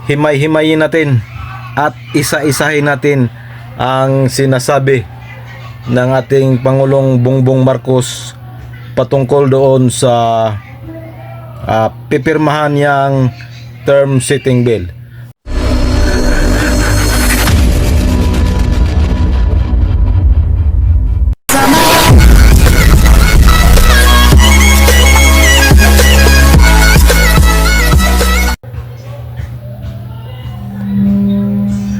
himay-himayin natin at isa-isahin natin ang sinasabi ng ating Pangulong Bongbong Marcos patungkol doon sa pipirmahan niyang term setting bill.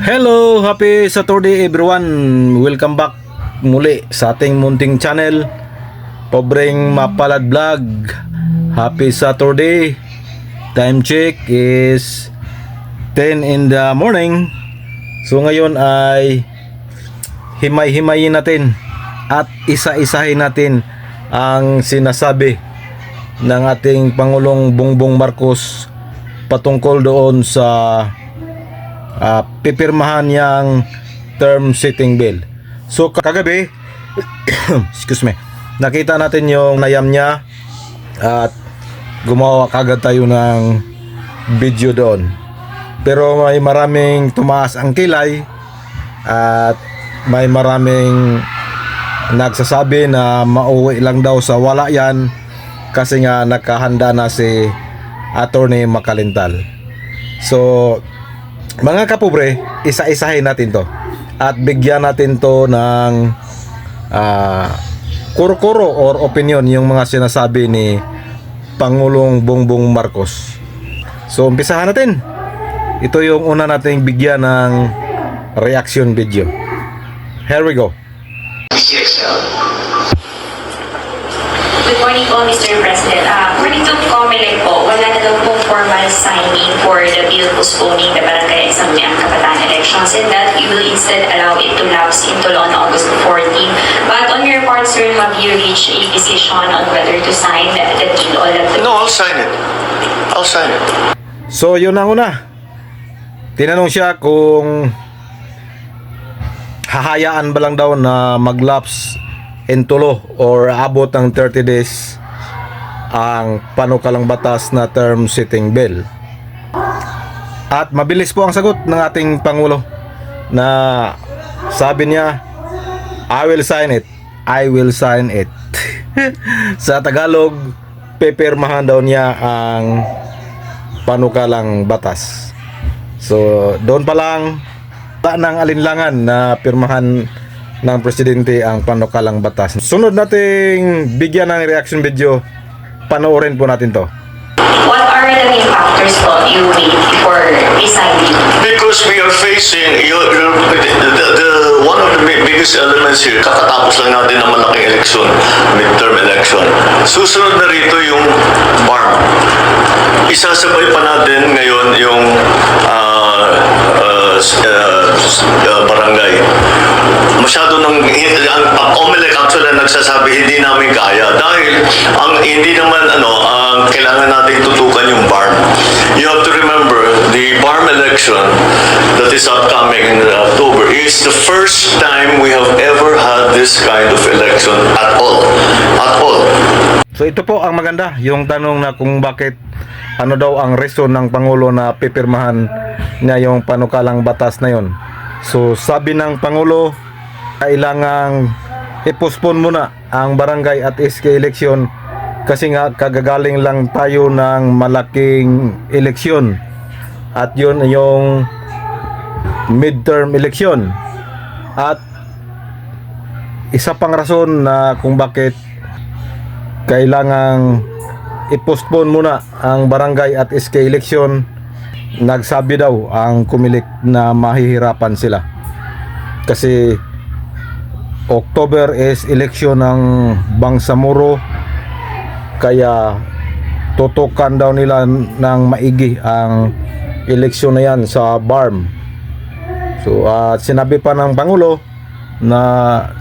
Hello, happy Saturday everyone. Welcome back muli sa ating munting channel, Pobreng Mapalad Vlog. Happy Saturday. Time check is 10 in the morning. So ngayon ay himay-himayin natin at isa-isahin natin ang sinasabi ng ating Pangulong Bongbong Marcos patungkol doon sa pipirmahan niyang term setting bill. So kagabi excuse me, nakita natin yung nayam niya at gumawa kagad tayo ng video doon. Pero may maraming tumaas ang kilay at may maraming nagsasabi na mauwi lang daw sa wala yan kasi nga nakahanda na si Attorney Macalintal. So mga kapobre, isa-isahin natin to at bigyan natin to ng kuro-kuro or opinion yung mga sinasabi ni Pangulong Bongbong Marcos. So umpisahan natin. Ito yung una nating bigyan ng reaction video. Here we go. Good morning po, Mr. President. According to COMELEC po, wala na daw pong formal signing for the bill postponing the Barangay Assembly and Kabataan elections and that you will instead allow it to lapse into law on August 14. But on your part, sir, have you reached a decision on whether to sign the deal or not? No, I'll sign it. I'll sign it. So yun ang una. Tinanong siya kung hahayaan ba lang daw na maglapse into law or abot ng 30 days ang panukalang batas na term setting bill. At mabilis po ang sagot ng ating Pangulo na sabi niya, I will sign it. I will sign it. Sa Tagalog, pipirmahan daw niya ang panukalang batas. So doon pa lang ng alinlangan na pirmahan ng presidente ang panukalang batas. Sunod nating bigyan ng reaction video. Panoorin po natin to. What are the main factors po you weigh before deciding? Because we are facing one of the biggest elements here. Kakatapos lang natin ng malaking eleksyon, midterm election. Susunod na rito yung BARM. Isasabay pa natin ngayon yung barangay. Masyado ang COMELEC actually nagsasabi hindi namin kaya dahil ang hindi naman ang kailangan nating tutukan yung BARM. You have to remember the BARM election that is upcoming in October is the first time we have ever had this kind of election at all. At all. So ito po ang maganda, yung tanong na kung bakit ano daw ang reason ng Pangulo na pipirmahan niya yung panukalang batas na yon. So sabi ng Pangulo, kailangang i-postpone muna ang barangay at SK election kasi nga kagagaling lang tayo ng malaking eleksyon at yun yung midterm election. At isa pang rason na kung bakit kailangang i-postpone muna ang barangay at SK election, nagsabi daw ang COMELEC na mahihirapan sila kasi October is election ng Bangsamoro, kaya tutukan daw nila ng maigi ang eleksyon na yan sa BARM. So sinabi pa ng Pangulo na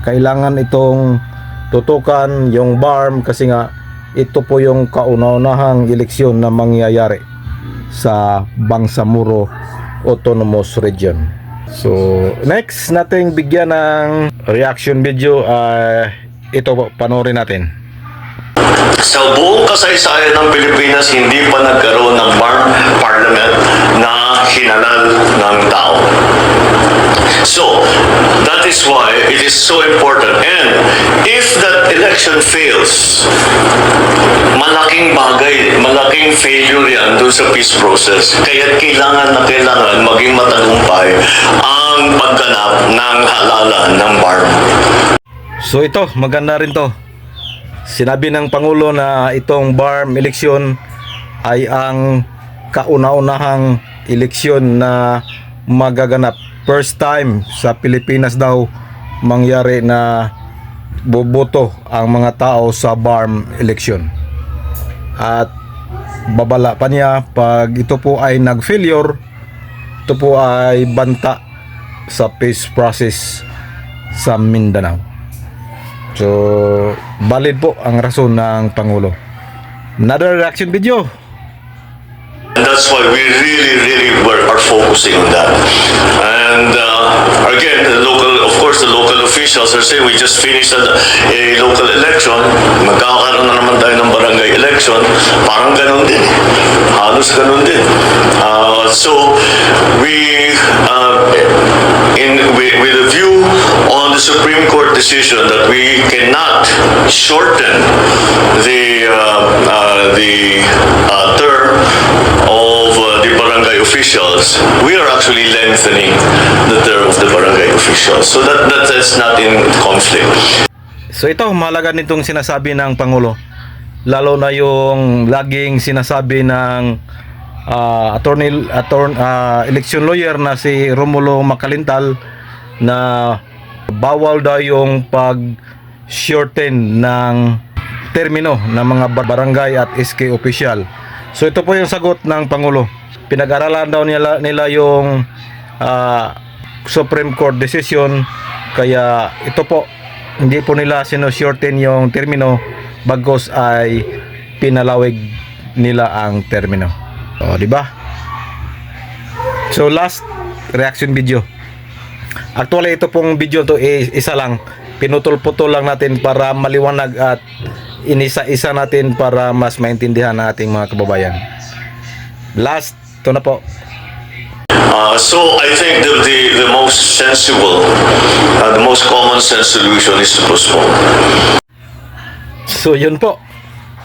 kailangan itong tutukan yung BARM kasi nga ito po yung kauna-unahang eleksyon na mangyayari sa Bangsamoro Autonomous Region. So next nating bigyan ng reaction video, ito po, panoorin natin. Sa buong kasaysayan ng Pilipinas, hindi pa nagkaroon ng BARM Parliament na hinala So, that is why it is so important. And if that election fails, malaking bagay, malaking failure yan doon sa peace process. Kaya kailangan maging matagumpay ang pagganap ng halalan ng BARM. So ito, maganda rin to. Sinabi ng Pangulo na itong BARM eleksyon ay ang kauna-unahang eleksyon na magaganap. First time sa Pilipinas daw mangyari na boboto ang mga tao sa BARM eleksyon. At babala pa niya, pag ito po ay nag-failure, ito po ay banta sa peace process sa Mindanao. So, valid po ang rason ng Pangulo. Another reaction video. And that's why we really are focusing on that. And again, of course, the local officials are saying we just finished a local election. Magkakaroon na naman tayo ng barangay election. Parang ganun din. Halos ganun din. So, with a view on the Supreme Court decision that we cannot shorten the term of the barangay officials, we are actually lengthening the term of the barangay officials. So that is not in conflict. So ito, mahalaga nitong sinasabi ng Pangulo. Lalo na yung laging sinasabi ng election lawyer na si Romulo Macalintal na bawal daw yung pag-shorten ng termino ng mga barangay at SK official. So ito po yung sagot ng Pangulo. Pinag-aralan daw nila yung Supreme Court decision, kaya ito po, hindi po nila sino-shorten yung termino, bagos ay pinalawig nila ang termino. O, di ba? So last reaction video. Actually ito pong video to isa lang. Pinutol-putol lang natin para maliwanag at inisa-isa natin para mas maintindihan ng ating mga kababayan. Last, ito na po. So I think the most sensible, the most common sense solution is to postpone. So yun po.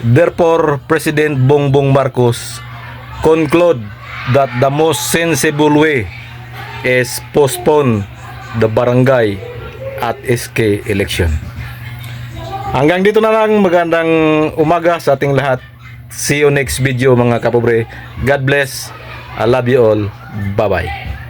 Therefore, President Bongbong Marcos conclude that the most sensible way is postpone the barangay at SK election. Hanggang dito na lang, magandang umaga sa ating lahat. See you next video mga kapobre. God bless. I love you all. Bye-bye.